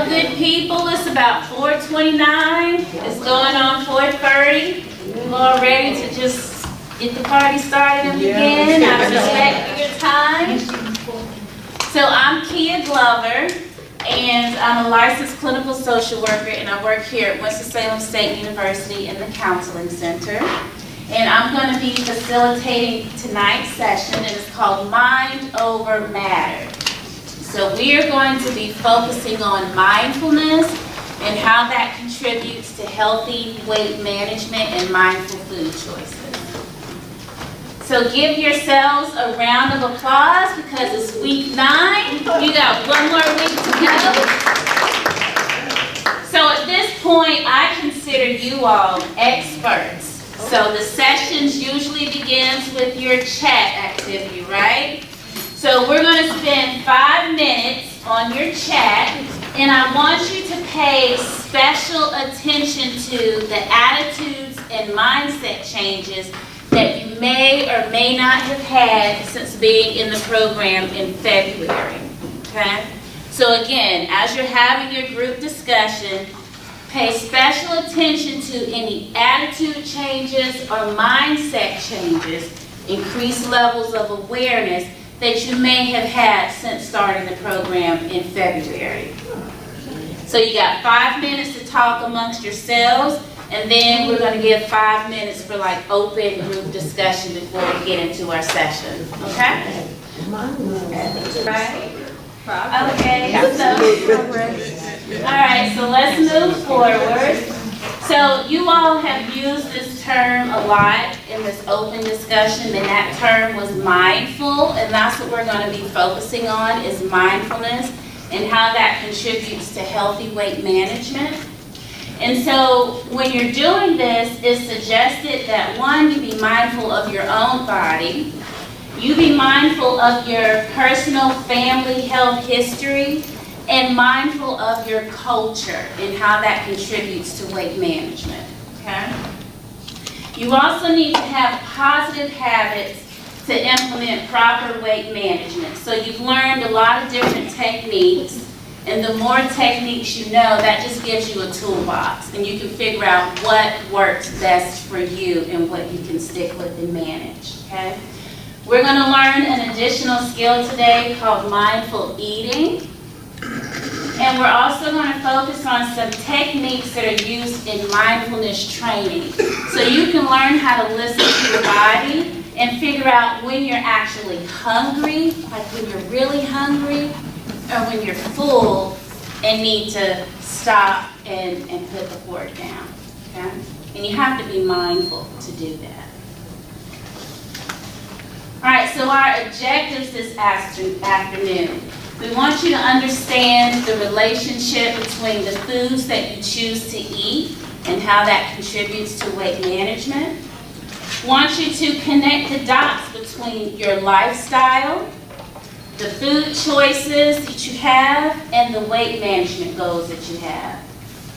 Well, good people, it's about 4:29. It's going on 4:30. You all ready to just get the party started and begin? I respect your time. So I'm Kia Glover, and I'm a licensed clinical social worker, and I work here at Winston-Salem State University in the Counseling Center. And I'm going to be facilitating tonight's session, and it's called Mind Over Matter. So we are going to be focusing on mindfulness and how that contributes to healthy weight management and mindful food choices. So give yourselves a round of applause because it's week 9. You got one more week to go. So at this point, I consider you all experts. So the sessions usually begins with your chat activity, right? So we're going to spend 5 minutes on your chat, and I want you to pay special attention to the attitudes and mindset changes that you may or may not have had since being in the program in February, okay? So again, as you're having your group discussion, pay special attention to any attitude changes or mindset changes, increased levels of awareness that you may have had since starting the program in February. So you got 5 minutes to talk amongst yourselves, and then we're going to give 5 minutes for like open group discussion before we get into our session. Okay? Right? Okay, so, all right, so let's move forward. So you all have used this term a lot in this open discussion, and that term was mindful, and that's what we're going to be focusing on is mindfulness and how that contributes to healthy weight management. And so when you're doing this, it's suggested that one, you be mindful of your own body, you be mindful of your personal family health history, and mindful of your culture and how that contributes to weight management, okay? You also need to have positive habits to implement proper weight management. So you've learned a lot of different techniques, and the more techniques you know, that just gives you a toolbox, and you can figure out what works best for you and what you can stick with and manage, okay? We're going to learn an additional skill today called mindful eating. And we're also going to focus on some techniques that are used in mindfulness training. So you can learn how to listen to your body and figure out when you're actually hungry, like when you're really hungry, or when you're full and need to stop and put the fork down. Okay? And you have to be mindful to do that. All right, so our objectives this afternoon. We want you to understand the relationship between the foods that you choose to eat and how that contributes to weight management. Want you to connect the dots between your lifestyle, the food choices that you have, and the weight management goals that you have.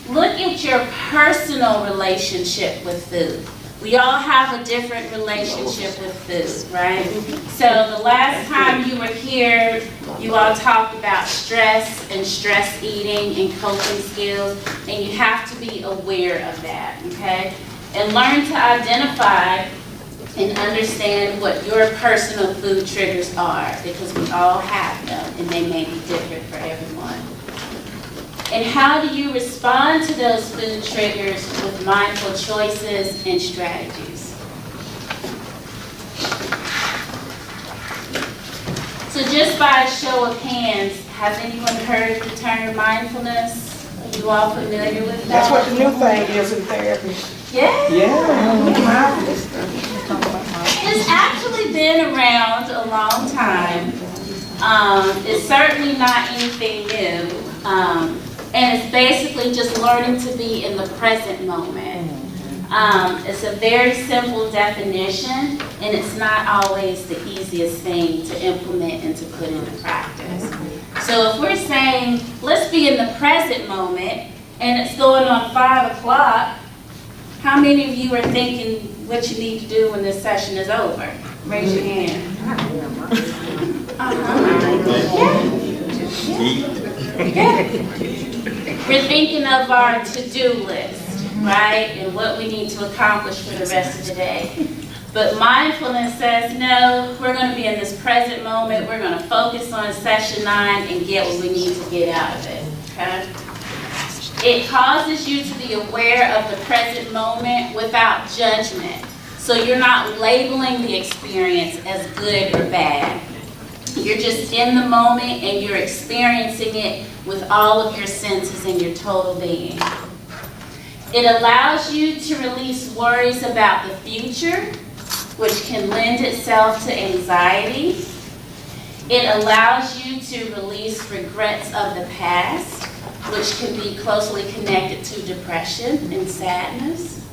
Look at your personal relationship with food. We all have a different relationship with food, right? So the last time you were here, you all talked about stress and stress eating and coping skills, and you have to be aware of that, okay? And learn to identify and understand what your personal food triggers are, because we all have them, and they may be different for everyone. And how do you respond to those food triggers with mindful choices and strategies? So just by a show of hands, has anyone heard the term mindfulness? Are you all familiar with that? That's what the new thing is in therapy. Yeah? Yeah. It's actually been around a long time. It's certainly not anything new. And it's basically just learning to be in the present moment. It's a very simple definition, and it's not always the easiest thing to implement and to put into practice. So if we're saying, let's be in the present moment, and it's going on 5 o'clock, how many of you are thinking what you need to do when this session is over? Raise your hand. Eat. We're thinking of our to-do list, right? And what we need to accomplish for the rest of the day. But mindfulness says, no, we're going to be in this present moment. We're going to focus on session 9 and get what we need to get out of it, okay? It causes you to be aware of the present moment without judgment. So you're not labeling the experience as good or bad. You're just in the moment and you're experiencing it with all of your senses and your total being. It allows you to release worries about the future, which can lend itself to anxiety. It allows you to release regrets of the past, which can be closely connected to depression and sadness.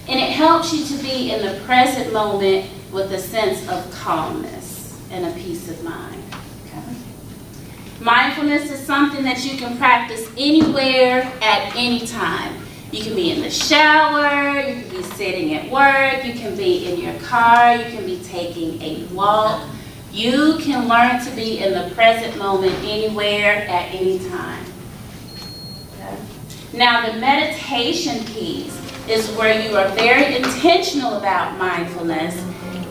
And it helps you to be in the present moment with a sense of calmness and a peace of mind. Okay? Mindfulness is something that you can practice anywhere at any time. You can be in the shower, you can be sitting at work, you can be in your car, you can be taking a walk. You can learn to be in the present moment anywhere at any time. Okay? Now the meditation piece is where you are very intentional about mindfulness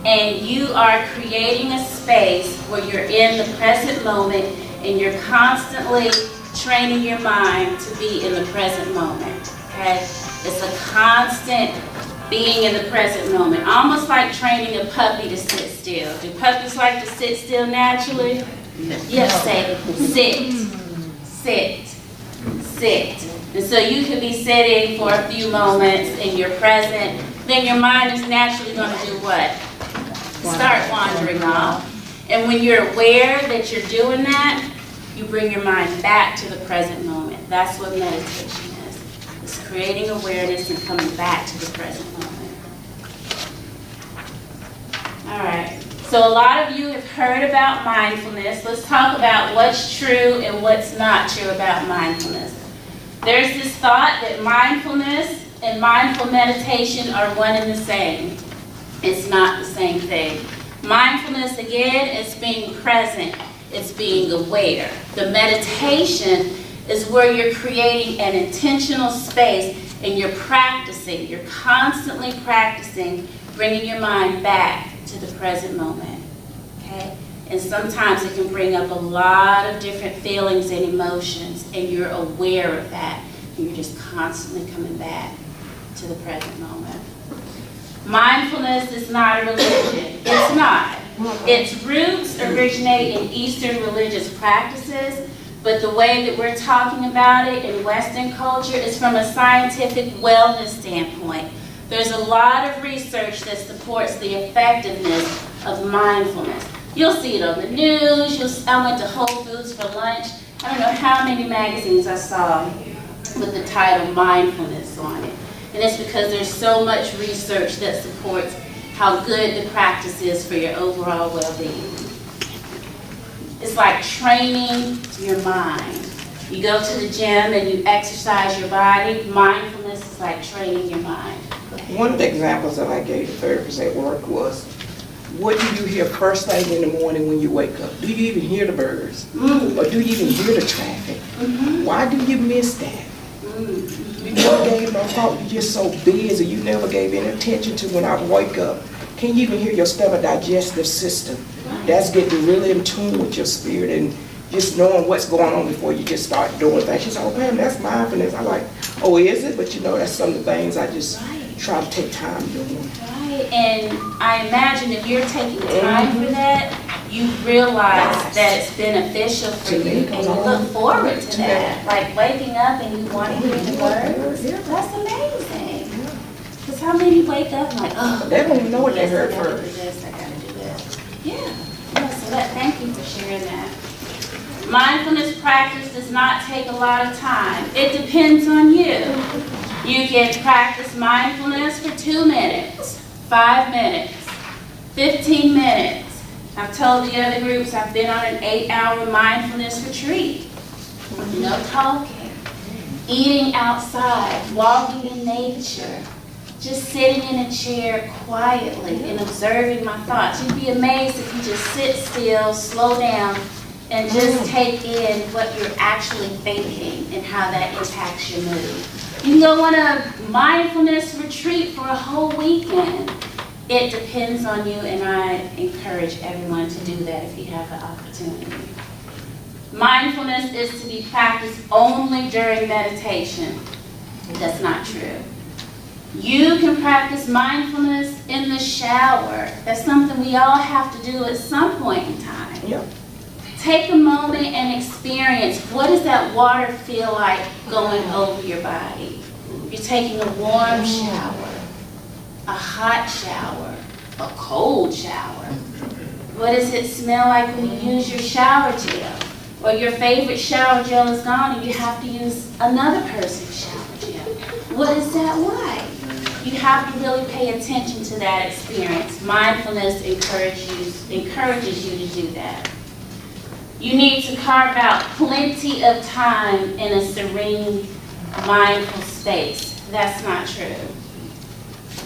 and you are creating a space where you're in the present moment and you're constantly training your mind to be in the present moment. Okay? It's a constant being in the present moment, almost like training a puppy to sit still. Do puppies like to sit still naturally? Yes, say sit, sit, sit. And so you could be sitting for a few moments and you're present, then your mind is naturally going to do what? Start wandering off. And when you're aware that you're doing that, you bring your mind back to the present moment. That's what meditation is. It's creating awareness and coming back to the present moment. All right. So a lot of you have heard about mindfulness. Let's talk about what's true and what's not true about mindfulness. There's this thought that mindfulness and mindful meditation are one and the same. It's not the same thing. Mindfulness, again, is being present. It's being aware. The meditation is where you're creating an intentional space and you're practicing. You're constantly practicing bringing your mind back to the present moment. Okay? And sometimes it can bring up a lot of different feelings and emotions, and you're aware of that. And you're just constantly coming back to the present moment. Mindfulness is not a religion. It's not. Its roots originate in Eastern religious practices, but the way that we're talking about it in Western culture is from a scientific wellness standpoint. There's a lot of research that supports the effectiveness of mindfulness. You'll see it on the news. I went to Whole Foods for lunch. I don't know how many magazines I saw with the title Mindfulness on it. And it's because there's so much research that supports how good the practice is for your overall well-being. It's like training your mind. You go to the gym and you exercise your body. Mindfulness is like training your mind. One of the examples that I gave the therapist at work was, what do you hear first thing in the morning when you wake up? Do you even hear the birds? Or do you even hear the traffic? Why do you miss that? You never gave no thought. You're just so busy. You never gave any attention to when I wake up. Can you even hear your stomach digestive system? That's getting really in tune with your spirit and just knowing what's going on before you just start doing things. She said, oh man, that's mindfulness. I'm like, oh, is it? But you know, that's some of the things I just try to take time doing. Right, and I imagine if you're taking time for that, you realize that it's beneficial for you and you look forward to that. Like waking up and you want to hear the birds, that's amazing. Because how many wake up and like, oh, They don't even know what they heard I gotta do first. this, I gotta do this. Yeah, so thank you for sharing that. Mindfulness practice does not take a lot of time. It depends on you. You can practice mindfulness for 2 minutes, 5 minutes, 15 minutes. I've told the other groups I've been on an 8-hour mindfulness retreat. No talking, eating outside, walking in nature, just sitting in a chair quietly and observing my thoughts. You'd be amazed if you just sit still, slow down, and just take in what you're actually thinking and how that impacts your mood. You can go on a mindfulness retreat for a whole weekend. It depends on you, and I encourage everyone to do that if you have the opportunity. Mindfulness is to be practiced only during meditation. That's not true. You can practice mindfulness in the shower. That's something we all have to do at some point in time. Yep. Take a moment and experience, what does that water feel like going over your body? You're taking a warm shower, a hot shower, a cold shower. What does it smell like when you use your shower gel? Or your favorite shower gel is gone and you have to use another person's shower gel. What is that like? You have to really pay attention to that experience. Mindfulness encourages you to do that. You need to carve out plenty of time in a serene, mindful space. That's not true.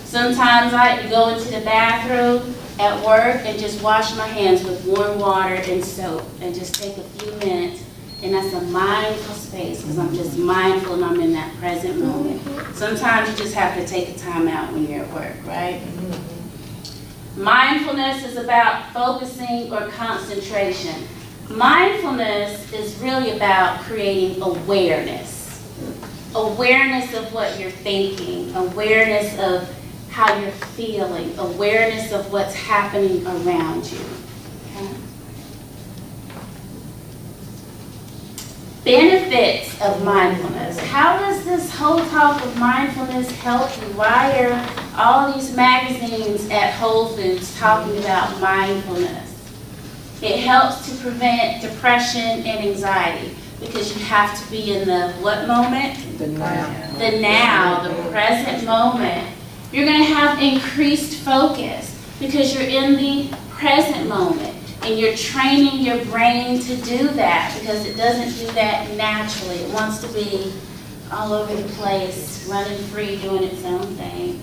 Sometimes I go into the bathroom at work and just wash my hands with warm water and soap and just take a few minutes, and that's a mindful space because I'm just mindful and I'm in that present moment. Sometimes you just have to take a time out when you're at work, right? Mindfulness is about focusing or concentration. Mindfulness is really about creating awareness. Awareness of what you're thinking, awareness of how you're feeling, awareness of what's happening around you. Okay? Benefits of mindfulness. How does this whole talk of mindfulness help you? Why are all these magazines at Whole Foods talking about mindfulness? It helps to prevent depression and anxiety because you have to be in the what moment? The now. The now, the present moment. You're going to have increased focus because you're in the present moment and you're training your brain to do that because it doesn't do that naturally. It wants to be all over the place, running free, doing its own thing.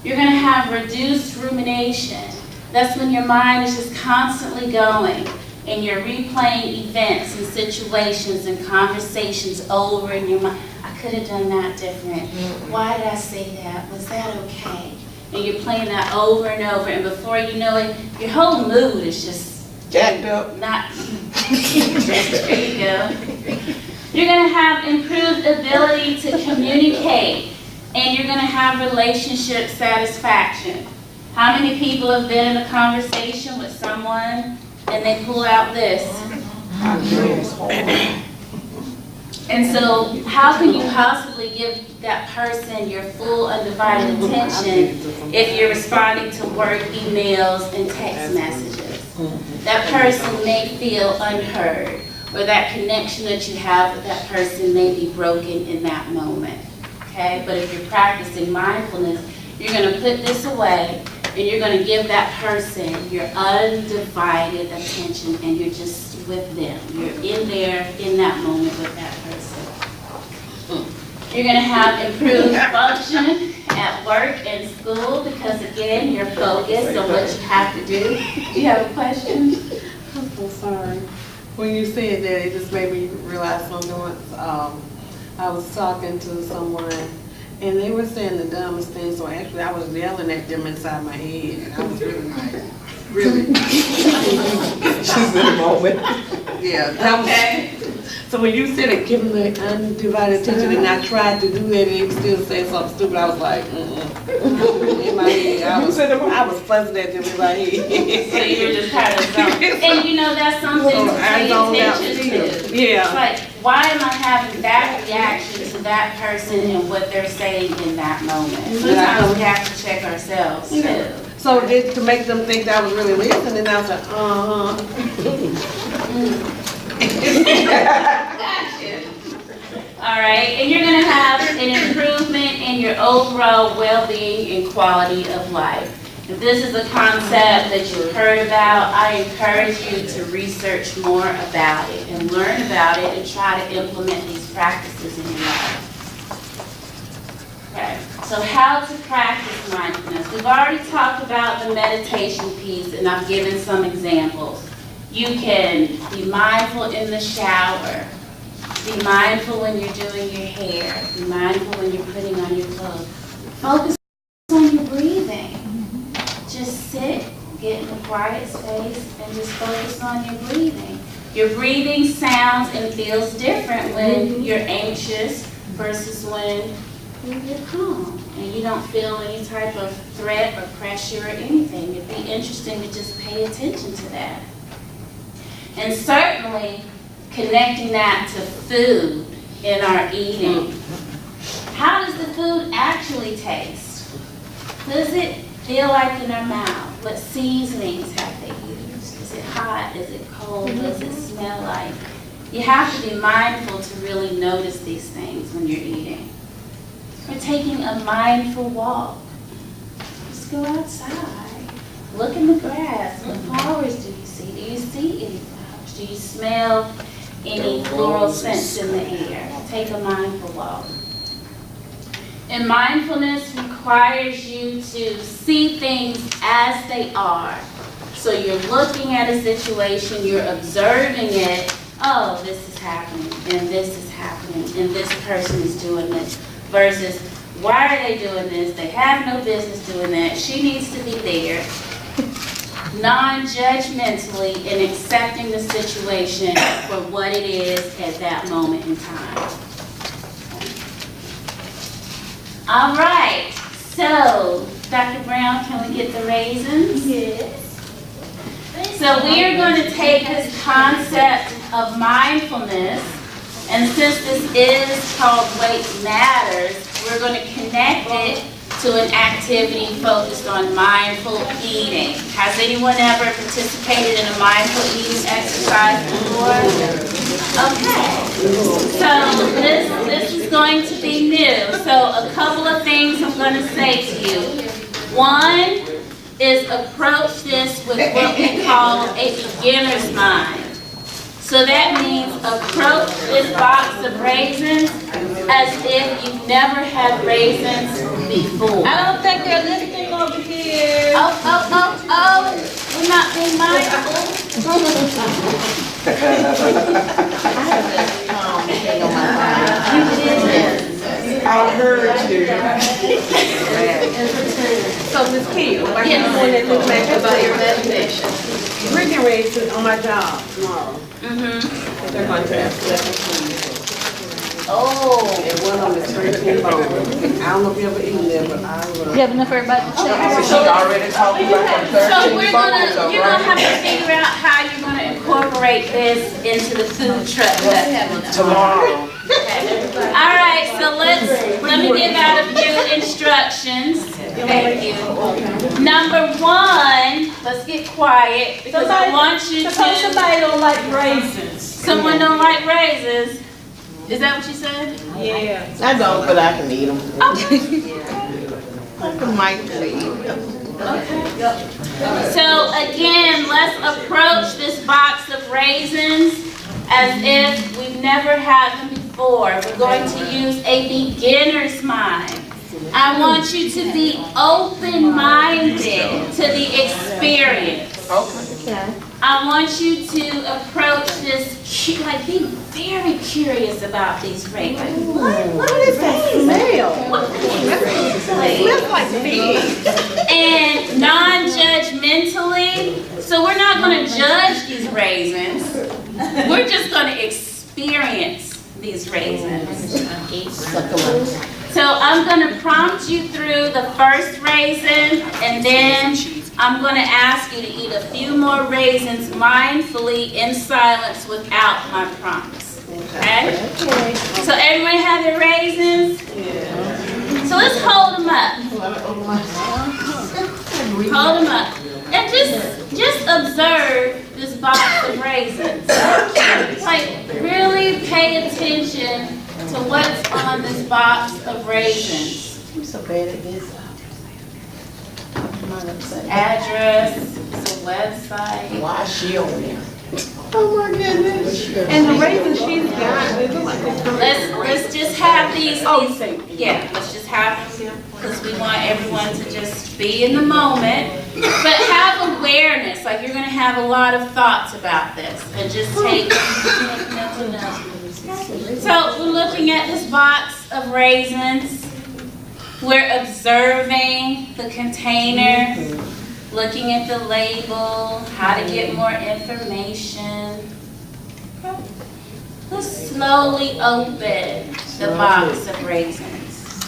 You're going to have reduced rumination. That's when your mind is just constantly going and you're replaying events and situations and conversations over in your mind. I could have done that different. Why did I say that? Was that okay? And you're playing that over and over, and before you know it, your whole mood is just Jacked up. not. There you go. You're going to have improved ability to communicate, and you're going to have relationship satisfaction. How many people have been in a conversation with someone and they pull out this? I know it's hard. And so how can you possibly give that person your full undivided attention if you're responding to work emails and text messages? That person may feel unheard, or that connection that you have with that person may be broken in that moment. Okay? But if you're practicing mindfulness, you're going to put this away and you're going to give that person your undivided attention and you're just with them. You're in there, in that moment with that person. You're going to have improved function at work and school because, again, you're focused on what you have to do. Do you have a question? I'm so sorry. When you said that, it just made me realize something. I was talking to someone, and they were saying the dumbest thing, so actually I was yelling at them inside my head, and I was really like, really? She's in a moment. Yeah. That was, Okay. so when you said it, give them the undivided attention, and I tried to do that, and it still said something stupid, I was like, in my head, I was fussing at them in my head. So you were just kind of zoned. And you know, that's something to pay attention to. Yeah. It's like, why am I having that reaction to that person and what they're saying in that moment? Sometimes we have to check ourselves too. So just to make them think that I was really listening, and I was like, Gotcha. All right, and you're going to have an improvement in your overall well-being and quality of life. If this is a concept that you've heard about, I encourage you to research more about it and learn about it and try to implement these practices in your life. Okay, so how to practice mindfulness. We've already talked about the meditation piece and I've given some examples. You can be mindful in the shower. Be mindful when you're doing your hair. Be mindful when you're putting on your clothes. Focus on your breathing. Just sit, get in a quiet space, and just focus on your breathing. Your breathing sounds and feels different when you're anxious versus when you're calm and you don't feel any type of threat or pressure or anything. It'd be interesting to just pay attention to that. And certainly connecting that to food in our eating. How does the food actually taste? Does it feel like in our mouth? What seasonings have they used? Is it hot? Is it cold? What does it smell like? You have to be mindful to really notice these things when you're eating. We're taking a mindful walk. Just go outside. Look in the grass. What flowers do you see? Do you see any flowers? Do you smell any floral scents in the air? Take a mindful walk. And mindfulness requires you to see things as they are. So you're looking at a situation, you're observing it. Oh, this is happening, and this is happening, and this person is doing this. Versus, why are they doing this? They have no business doing that. She needs to be there. Non-judgmentally and accepting the situation for what it is at that moment in time. All right, so Dr. Brown, can we get the raisins? Yes. So we are going to take this concept of mindfulness, and since this is called Weight Matters, we're going to connect it to an activity focused on mindful eating. Has anyone ever participated in a mindful eating exercise before? Okay. So this is going to be new. So a couple of things I'm going to say to you. One is approach this with what we call a beginner's mind. So that means approach this box of raisins as if you've never had raisins before. I don't think they're listening over here. Oh, we're not being mindful. I heard you. So, Ms. Kia, like Yes. I'm going to look back about your imagination. We're getting ready to, on my job tomorrow. They're going to have Oh, and one of them is 13 bones. I don't know if you ever eaten that, but I love You have enough for everybody to check? She already talked about the so 13 you're bones, gonna have to figure out how you're gonna incorporate this into the food truck festival. tomorrow. All right, so let me give out a few instructions. Thank you. Number one, let's get quiet because I want you to. Somebody don't like raisins. Someone don't like raisins. Is that what you said? Yeah. I don't, but I can eat them. Okay. I might eat them. So again, let's approach this box of raisins as if we've never had them before. We're going to use a beginner's mind. I want you to be open-minded to the experience. Okay. I want you to approach this, be very curious about these raisins. What is that smell? It smells like fish. And non-judgmentally, so we're not going to judge these raisins. We're just going to experience these raisins. So I'm going to prompt you through the first raisin, and then I'm going to ask you to eat a few more raisins mindfully in silence without my prompts. Okay? So everyone have their raisins? So let's hold them up. Hold them up. And just observe this box of raisins. Like, really pay attention to what's on this box of raisins. I'm so bad at this. Address, it's a website. Why is she on there? Oh my goodness. And the raisins she's got, they look like they're Let's just have these. Oh, you say. Yeah, let's just have, because we want everyone to just be in the moment, but have awareness, like you're gonna have a lot of thoughts about this, and just take mental notes. So we're looking at this box of raisins. We're observing the container, looking at the label, how to get more information. Let's slowly open the box of raisins.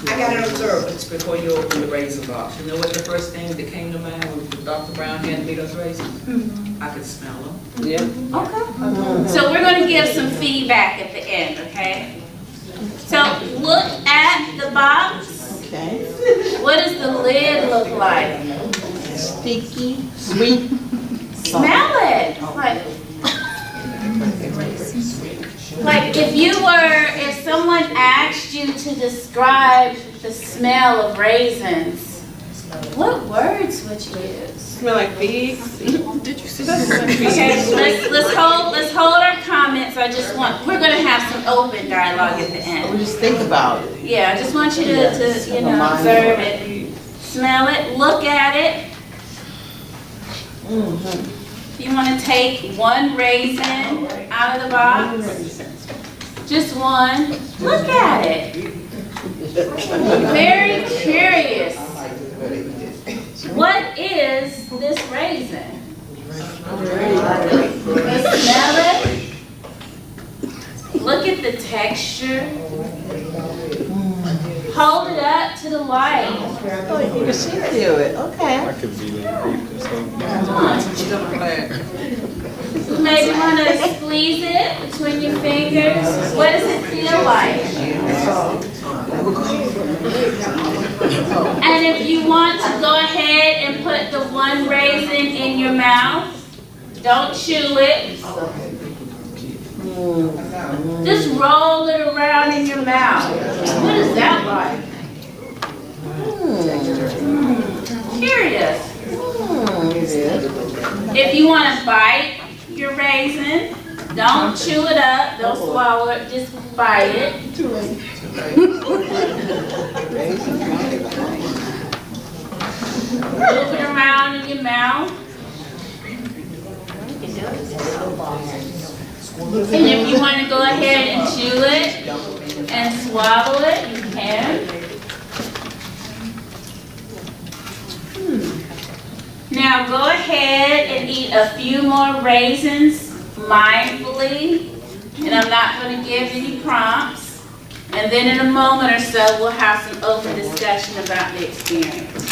I got an observance before you open the raisin box. You know what the first thing that came to mind when Dr. Brown handed me those raisins? I could smell them. Yeah. Okay. So we're going to give some feedback at the end, okay? So look at the box. Okay. What does the lid look like? Sticky, sweet. Smell it. Like if someone asked you to describe the smell of raisins, what words would you use? Smell like figs. Did you see that? Okay, let's hold our comments. We're gonna have some open dialogue at the We end. just think about it. Yeah, I just want you to observe it, smell it, look at it. You wanna take one raisin out of the box? Just one. Look at it. Very curious. What is this raisin? Smell it. Look at the texture. Hold it up to the light. Oh, you can see through it, okay. You maybe want to squeeze it between your fingers. What does it feel like? And if you want to go ahead and put the one raisin in your mouth, don't chew it. Just roll it around in your mouth. What is that like? Curious. If you want to bite your raisin, don't chew it up, don't swallow it, just bite it. Move it around in your mouth. And if you want to go ahead and chew it and swallow it, you can. Now go ahead and eat a few more raisins mindfully. And I'm not going to give any prompts. And then in a moment or so, we'll have some open discussion about the experience.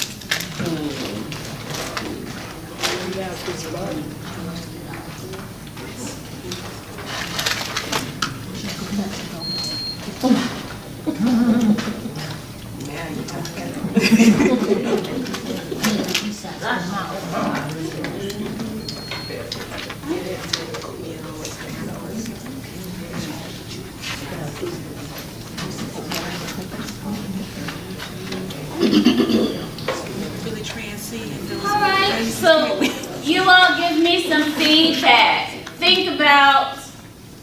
All right, so you all give me some feedback. Think about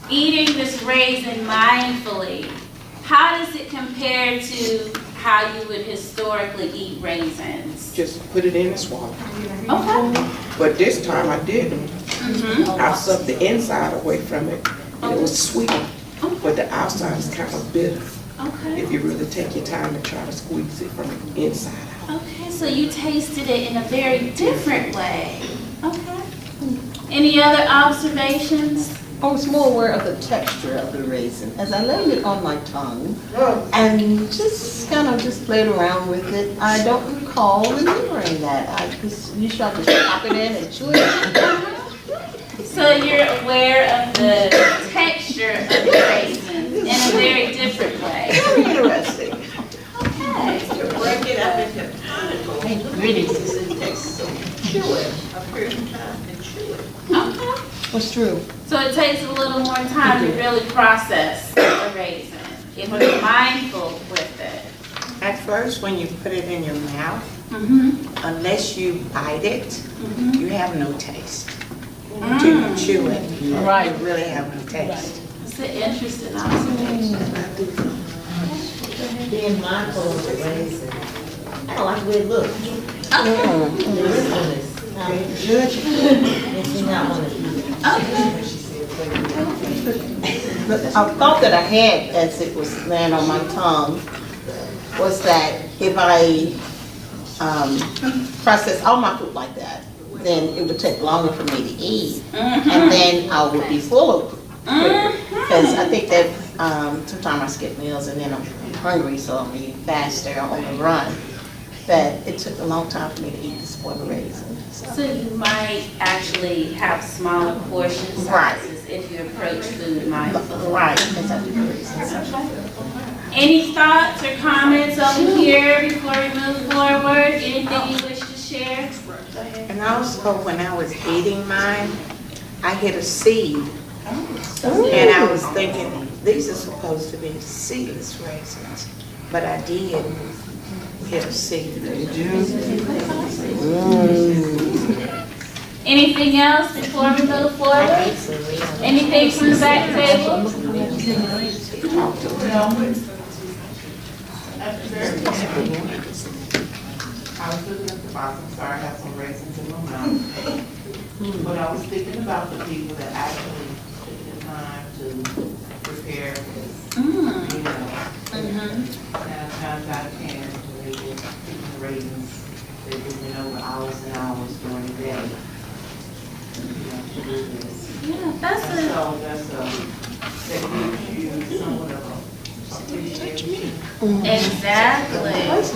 eating this raisin mindfully. How does it compare to how you would historically eat raisins? Just put it in and swallow. Okay. But this time I didn't. Mm-hmm. I sucked the inside away from it. And it was sweet, but the outside is kind of bitter. Okay. If you really take your time and try to squeeze it from the inside out. Okay, so you tasted it in a very different way. Okay. Any other observations? I was more aware of the texture of the raisin as I laid it on my tongue and just kind of just played around with it. I don't recall remembering that. You shot to pop it in and chew it. So you're aware of the texture of the raisin in a very different way. Very interesting. Okay. Break it up into particles. Really, it takes some chew it, a period of time and chew it. Okay. What's true? So it takes a little more time to really process the raisin. If you're mindful with it. At first, when you put it in your mouth, Mm-hmm. unless you bite it, Mm-hmm. you have no taste. to chew it. Right. You really have no taste. It's an interesting observation. Being mindful of the raisin. I don't like the way it looks. The reasonableness. Makes me not want to eat it. The thought that I had as it was laying on my tongue was that if I process all my food like that, then it would take longer for me to eat, and then I would be full of quicker. Because I think that sometimes I skip meals and then I'm hungry, so I'm eating faster on the run. But it took a long time for me to eat the spoiled raisin. So you might actually have smaller portion Right. sizes if you approach food mindfully. Right, that's the reason. Any thoughts or comments over here before we move forward? Anything you wish to share? Go ahead. And also, when I was eating mine, I hit a seed. And I was thinking, these are supposed to be seedless raisins. But I did hit a seed. Anything else before we move forward? Anything from the back table? I was looking at the box, I'm sorry, I have some raisins in my mouth. But I was thinking about the people that actually took the time to prepare this meal. And times out of 10, when they get picking the raisins, they went over hours and hours during the day. You know, to do this. Yeah, that's And a, so that's that gives you somewhat of a appreciation. exactly. Must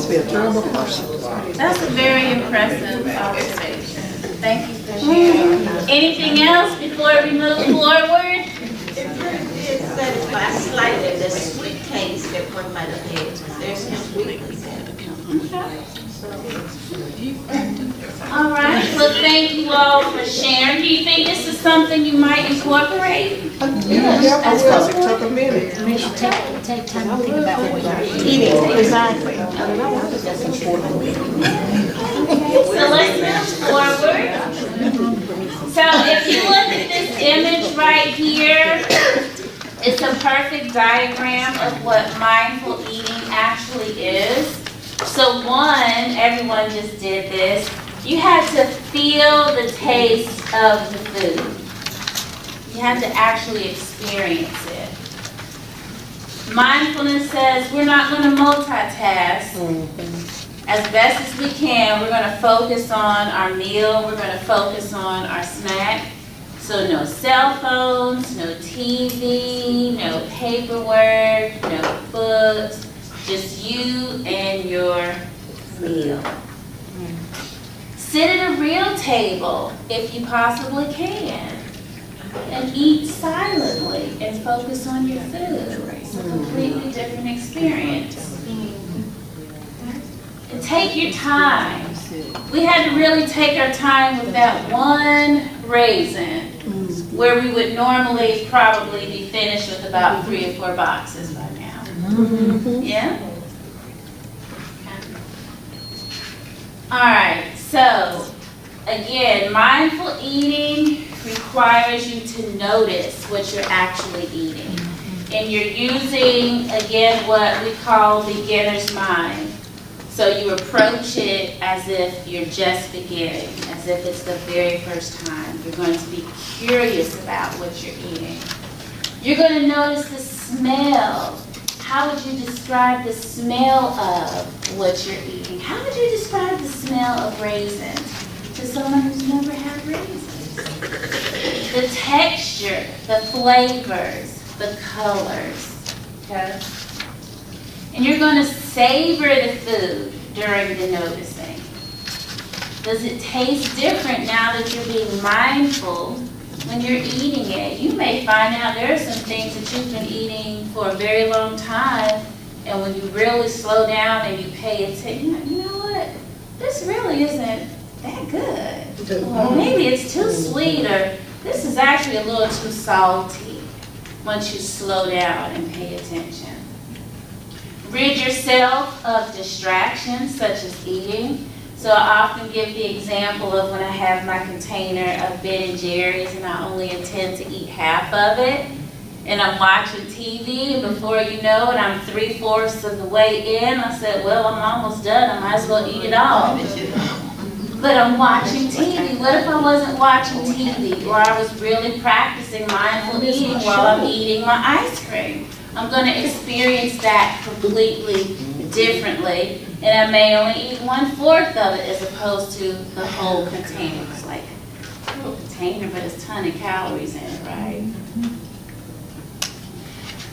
be a terrible person. That's a very impressive observation. Thank you for sharing. Anything else before we move forward? It satisfies slightly the sweet taste that one might have had. There's some sweetness. All right, well, thank you all for sharing. Do you think this is something you might incorporate? Yeah, because it took a minute. Take time to think about what you're eating. Eating, exactly. That's important. So let's move forward. So if you look at this image right here, it's a perfect diagram of what mindful eating actually is. So one, everyone just did this. You had to feel the taste of the food. You had to actually experience it. Mindfulness says we're not going to multitask. As best as we can, we're going to focus on our meal. We're going to focus on our snack. So no cell phones, no TV, no paperwork, no books. Just you and your meal. Sit at a real table if you possibly can. And eat silently and focus on your food. It's a completely different experience. And take your time. We had to really take our time with that one raisin, where we would normally probably be finished with about 3 or 4 boxes by now. Yeah? All right, so again, mindful eating requires you to notice what you're actually eating. And you're using, again, what we call beginner's mind. So you approach it as if you're just beginning, as if it's the very first time. You're going to be curious about what you're eating. You're going to notice the smell. How would you describe the smell of what you're eating? How would you describe the smell of raisins to someone who's never had raisins? The texture, the flavors, the colors, okay? And you're going to savor the food during the noticing. Does it taste different now that you're being mindful when you're eating it? You may find out there are some things that you've been eating for a very long time, and when you really slow down and you pay attention, you know what? This really isn't that good. Or maybe it's too sweet, or this is actually a little too salty once you slow down and pay attention. Rid yourself of distractions such as eating. So I often give the example of when I have my container of Ben and Jerry's and I only intend to eat half of it. And I'm watching TV, and before you know it, I'm 3/4 of the way in. I said, well, I'm almost done, I might as well eat it all. But I'm watching TV. What if I wasn't watching TV, or I was really practicing mindful eating while I'm eating my ice cream? I'm gonna experience that completely differently, and I may only eat 1/4 of it as opposed to the whole container. It's like a little container, but it's a ton of calories in it, right?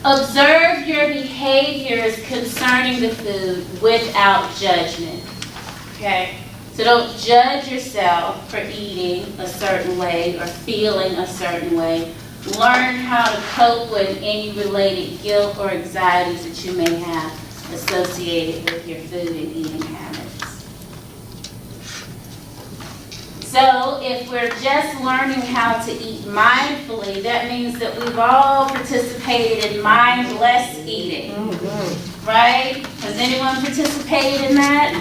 Observe your behaviors concerning the food without judgment, okay? So don't judge yourself for eating a certain way or feeling a certain way. Learn how to cope with any related guilt or anxieties that you may have associated with your food and eating habits. So if we're just learning how to eat mindfully, that means that we've all participated in mindless eating, right? Has anyone participated in that?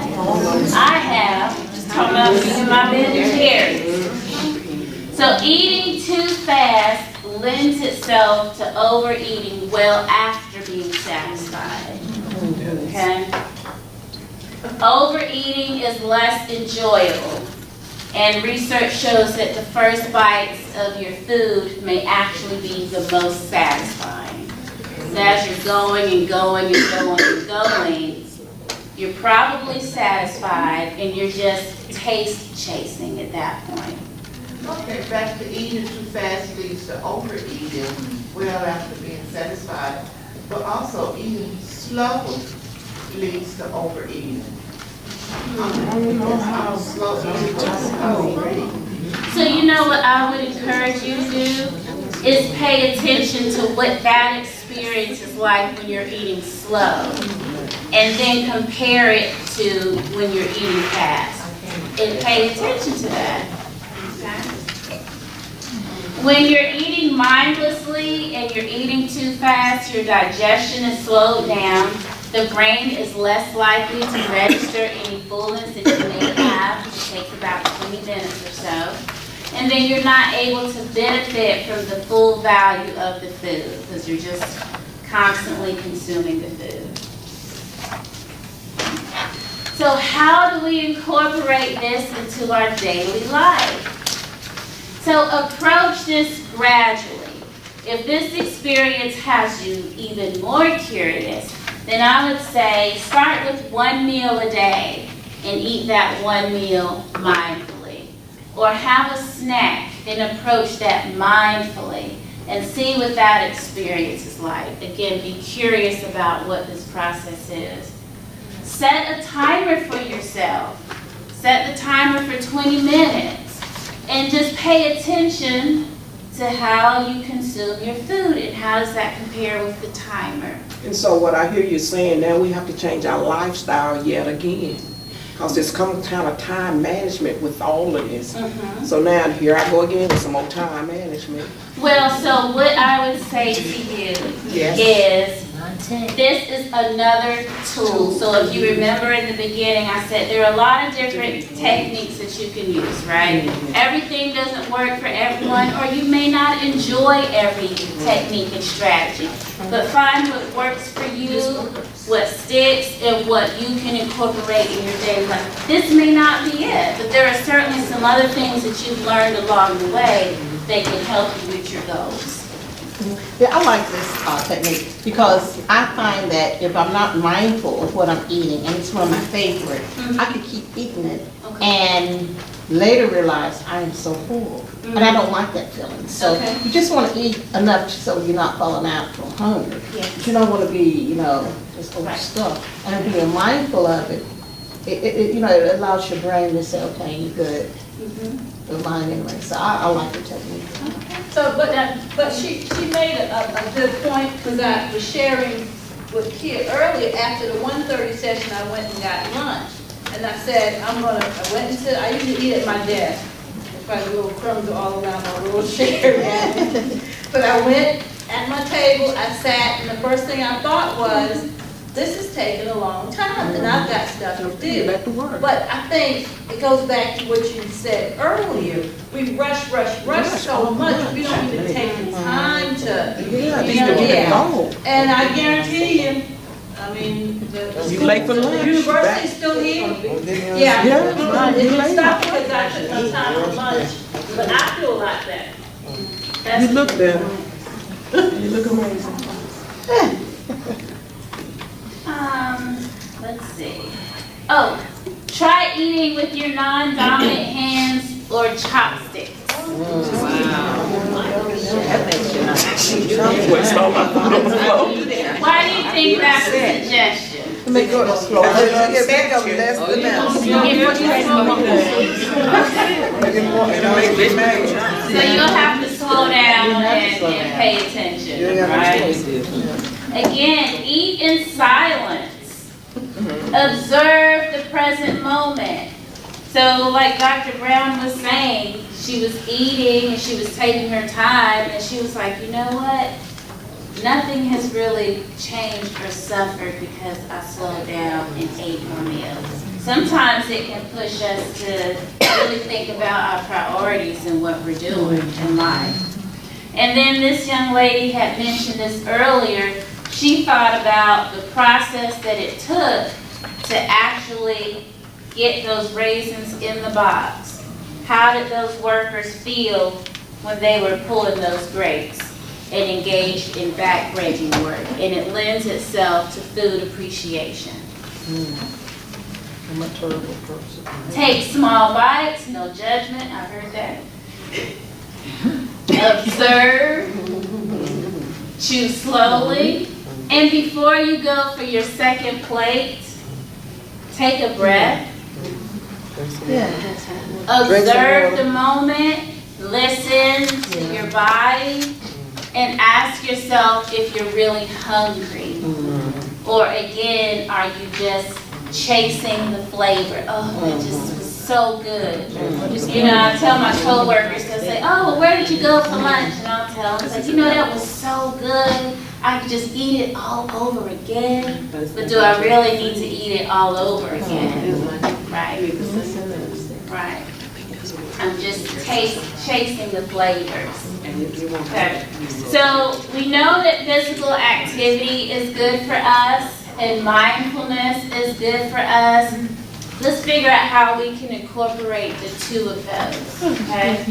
I have. Just talking about eating my Ben and Jerry's. So eating too fast lends itself to overeating well after being satisfied. Okay? Overeating is less enjoyable. And research shows that the first bites of your food may actually be the most satisfying. So as you're going and going and going and going, you're probably satisfied and you're just taste chasing at that point. Okay, back to eating too fast leads to overeating well after being satisfied, but also eating slow leads to overeating. How slow So you know what I would encourage you to do is pay attention to what that experience is like when you're eating slow, and then compare it to when you're eating fast, and pay attention to that. When you're eating mindlessly and you're eating too fast, your digestion is slowed down. The brain is less likely to register any fullness that you may have. It takes about 20 minutes or so. And then you're not able to benefit from the full value of the food because you're just constantly consuming the food. So how do we incorporate this into our daily life? So approach this gradually. If this experience has you even more curious, then I would say start with one meal a day and eat that one meal mindfully. Or have a snack and approach that mindfully and see what that experience is like. Again, be curious about what this process is. Set a timer for yourself. Set the timer for 20 minutes. And just pay attention to how you consume your food and how does that compare with the timer. And so what I hear you saying, now we have to change our lifestyle yet again. Because there's some kind of time management with all of this. So now here I go again with some more time management. Well, so what I would say to you is this is another tool. So if you remember in the beginning, I said there are a lot of different techniques that you can use, right? Everything doesn't work for everyone, or you may not enjoy every technique and strategy. But find what works for you, what sticks, and what you can incorporate in your daily life. This may not be it, but there are certainly some other things that you've learned along the way that can help you with your goals. Yeah, I like this technique because I find that if I'm not mindful of what I'm eating, and it's one of my favorite, I could keep eating it and later realize I am so full. And I don't like that feeling. So you just want to eat enough so you're not falling out from hunger. But you don't want to be, just overstuffed. And being mindful of it, it allows your brain to say, okay, you're good. The mind anyway. So I like the technique. So, but she made a good point because I was sharing with Kit earlier. After the 1:30 session, I went and got lunch, and I said I usually eat at my desk. There's probably little crumbs all around my little chair. But I went at my table, I sat, and the first thing I thought was, this is taking a long time, and I've got stuff to do. Back to work. But I think it goes back to what you said earlier. We rush so much, we don't even take the time to, Yeah, you these know, people get yeah. gone. And I guarantee you, I mean, You late for the lunch? university's still here. Yeah. Yeah, right, It you didn't late. stop because I took no time for lunch, but I feel a lot better. That's- You look better. You look amazing. Let's see. Oh, try eating with your non-dominant hands or chopsticks. Why do you think that's a suggestion? Make go slow. You get So you'll have to slow down and pay attention, right? Again, eat in silence. Observe the present moment. So like Dr. Brown was saying, she was eating and she was taking her time and she was like, you know what? Nothing has really changed or suffered because I slowed down and ate more meals. Sometimes it can push us to really think about our priorities and what we're doing in life. And then this young lady had mentioned this earlier. She thought about the process that it took to actually get those raisins in the box. How did those workers feel when they were pulling those grapes and engaged in back-breaking work? And it lends itself to food appreciation. I'm a terrible person. Take small bites, no judgment, I heard that. Observe, chew slowly, and before you go for your second plate, take a breath. Observe the moment, listen to your body, and ask yourself if you're really hungry. Or again, are you just chasing the flavor? Oh, it just was so good. You know, I tell my coworkers, they'll say, oh, well, where did you go for lunch? And I'll tell them, like, you know, that was so good. I could just eat it all over again. But do I really need to eat it all over again? Right. Right. I'm just chasing the flavors. Okay. So we know that physical activity is good for us and mindfulness is good for us. Let's figure out how we can incorporate the two of those, okay?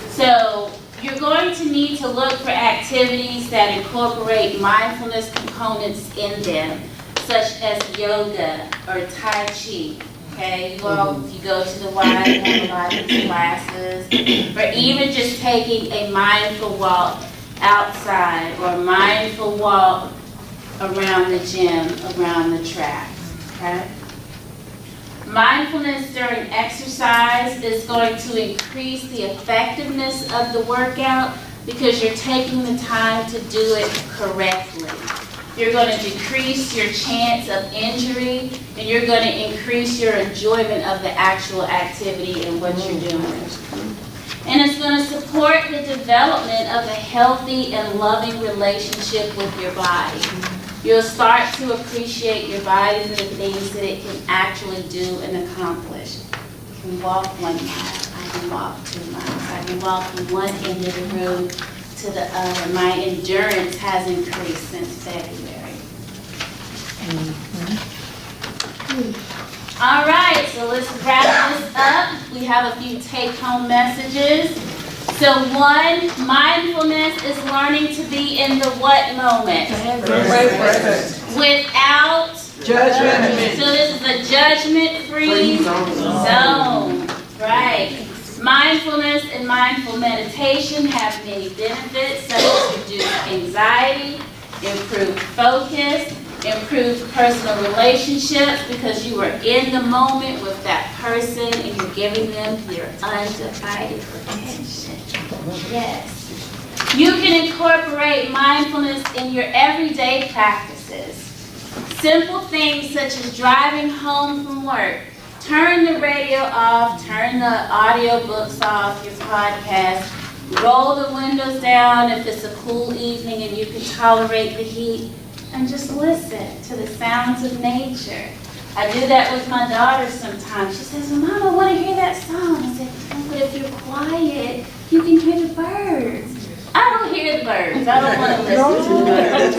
So you're going to need to look for activities that incorporate mindfulness components in them, such as yoga or Tai Chi. Okay, well, if you go to the Y, you have a lot of classes, or even just taking a mindful walk outside or a mindful walk around the gym, around the track, okay? Mindfulness during exercise is going to increase the effectiveness of the workout because you're taking the time to do it correctly. You're going to decrease your chance of injury, and you're going to increase your enjoyment of the actual activity and what you're doing. And it's going to support the development of a healthy and loving relationship with your body. You'll start to appreciate your body for the things that it can actually do and accomplish. I can walk 1 mile, I can walk 2 miles, I can walk from one end of the room to the other. My endurance has increased since February. All right, so let's wrap this up. We have a few take-home messages. So 1, mindfulness is learning to be in the what moment? Without judgment. So this is a judgment-free zone. Right. Mindfulness and mindful meditation have many benefits, such as reduced anxiety, improved focus, improved personal relationships because you are in the moment with that person and you're giving them your undivided attention. Yes. You can incorporate mindfulness in your everyday practices. Simple things such as driving home from work. Turn the radio off, turn the audiobooks off, your podcast. Roll the windows down if it's a cool evening and you can tolerate the heat. and just listen to the sounds of nature. I do that with my daughter sometimes. She says, well, Mama, I want to hear that song. I said, but if you're quiet, you can hear the birds. I don't hear the birds. I don't want to listen to the birds.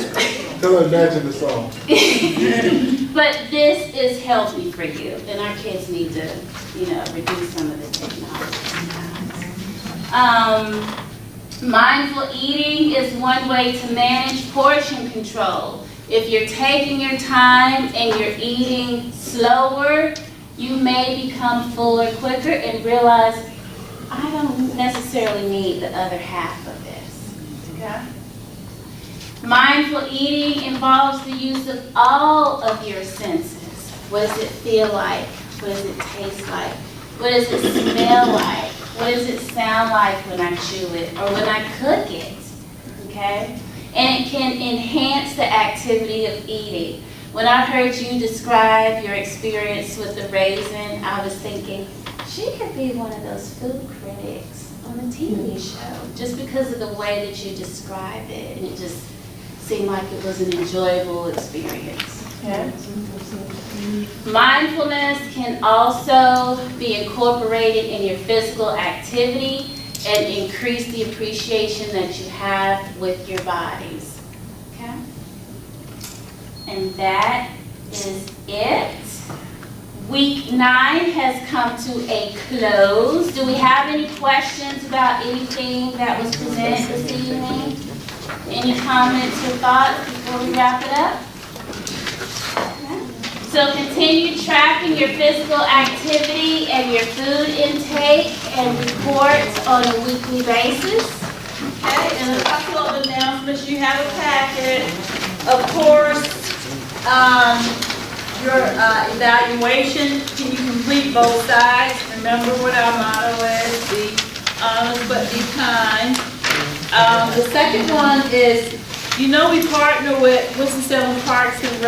Tell her imagine the song. But this is healthy for you, and our kids need to, reduce some of the technology sometimes. Mindful eating is one way to manage portion control. If you're taking your time and you're eating slower, you may become fuller quicker and realize, I don't necessarily need the other half of this. Okay? Mindful eating involves the use of all of your senses. What does it feel like? What does it taste like? What does it smell like? What does it sound like when I chew it or when I cook it? Okay? And it can enhance the activity of eating. When I heard you describe your experience with the raisin, I was thinking, she could be one of those food critics on a TV show, just because of the way that you describe it. And it just seemed like it was an enjoyable experience. Okay? Mindfulness can also be incorporated in your physical activity and increase the appreciation that you have with your bodies. Okay? And that is it. Week 9 has come to a close. Do we have any questions about anything that was presented this evening? Any comments or thoughts before we wrap it up? So continue tracking your physical activity and your food intake and report on a weekly basis. Okay, and a couple of announcements. You have a packet. Of course, your evaluation, can you complete both sides? Remember what our motto is, be honest but be kind. The second one is, we partner with Winston-Salem Parks and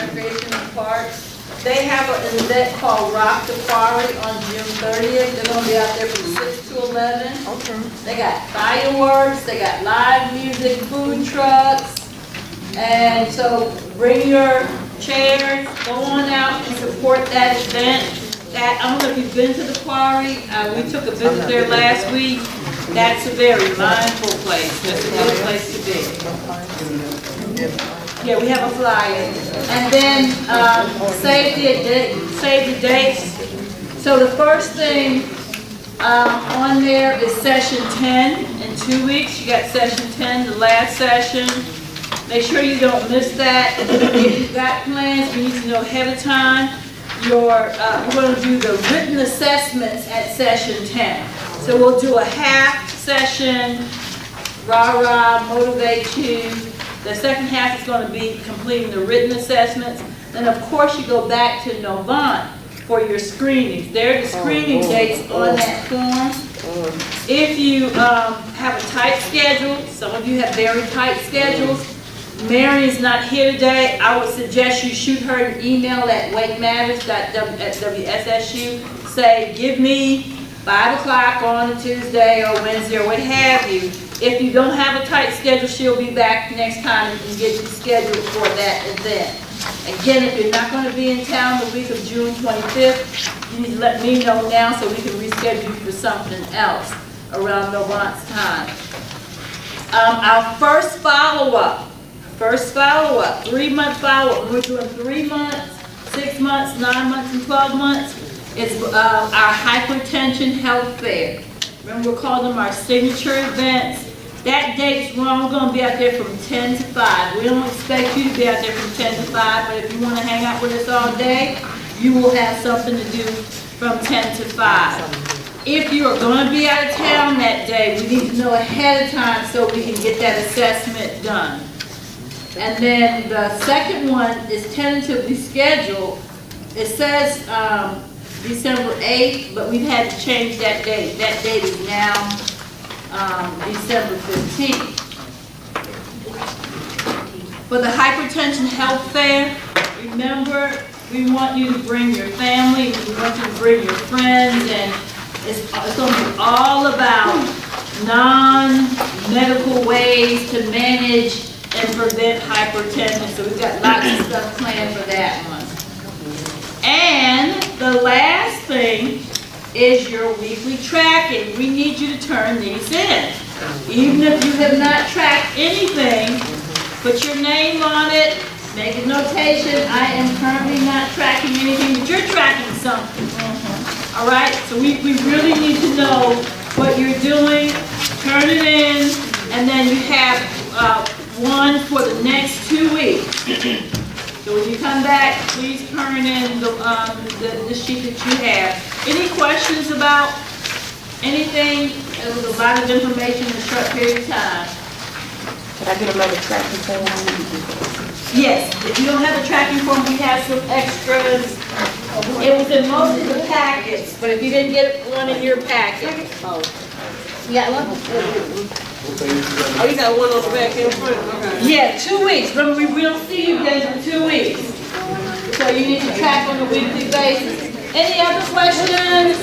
Recreation and Parks. They have an event called Rock the Quarry on June 30th. They're going to be out there from 6 to 11. Okay. They got fireworks, they got live music, food trucks. And so bring your chairs, go on out and support that event. I don't know if you've been to the quarry. We took a visit there last week. That's a very mindful place. That's a good place to be. Yeah, we have a flyer. And then save the dates. So the first thing on there is session 10 in 2 weeks. You got session 10, the last session. Make sure you don't miss that. If you've got plans, you need to know ahead of time. We're going to do the written assessments at session 10. So we'll do a half session, rah-rah, motivate you. The second half is going to be completing the written assessments. Then of course you go back to Novant for your screenings. There are the screening dates on that form. If you have a tight schedule, some of you have very tight schedules, Mary is not here today, I would suggest you shoot her an email at wakematters@WSSU. Say, give me 5 o'clock on a Tuesday or Wednesday or what have you. If you don't have a tight schedule, she'll be back next time and can get you scheduled for that event. Again, if you're not going to be in town the week of June 25th, you need to let me know now so we can reschedule you for something else around Novant's time. Our first follow-up, 3-month follow-up. We're doing 3 months, 6 months, 9 months, and 12 months. It's our hypertension health fair. Remember, we're calling them our signature events. That date's wrong. We're going to be out there from 10 to 5. We don't expect you to be out there from 10 to 5, but if you want to hang out with us all day, you will have something to do from 10 to 5. If you are going to be out of town that day, we need to know ahead of time so we can get that assessment done. And then the second one is tentatively scheduled. It says December 8th, but we've had to change that date. That date is now December 15th. For the Hypertension Health Fair, remember, we want you to bring your family, we want you to bring your friends, and it's going to be all about non-medical ways to manage and prevent hypertension. So we've got lots of stuff planned for that one. And the last thing is your weekly tracking. We need you to turn these in. Even if you have not tracked anything, put your name on it, make a notation. I am currently not tracking anything, but you're tracking something. All right, so we really need to know what you're doing, turn it in, and then you have one for the next 2 weeks. So when you come back, please turn in the sheet that you have. Any questions about anything? It was a lot of information in a short period of time. Can I get another tracking form? Yes, if you don't have a tracking form, we have some extras. It was in most of the packets, but if you didn't get one in your packet. You got one? Oh, you got one on the back in front? Okay. Yeah, 2 weeks. Remember, we will see you guys in 2 weeks. So you need to track on a weekly basis. Any other questions?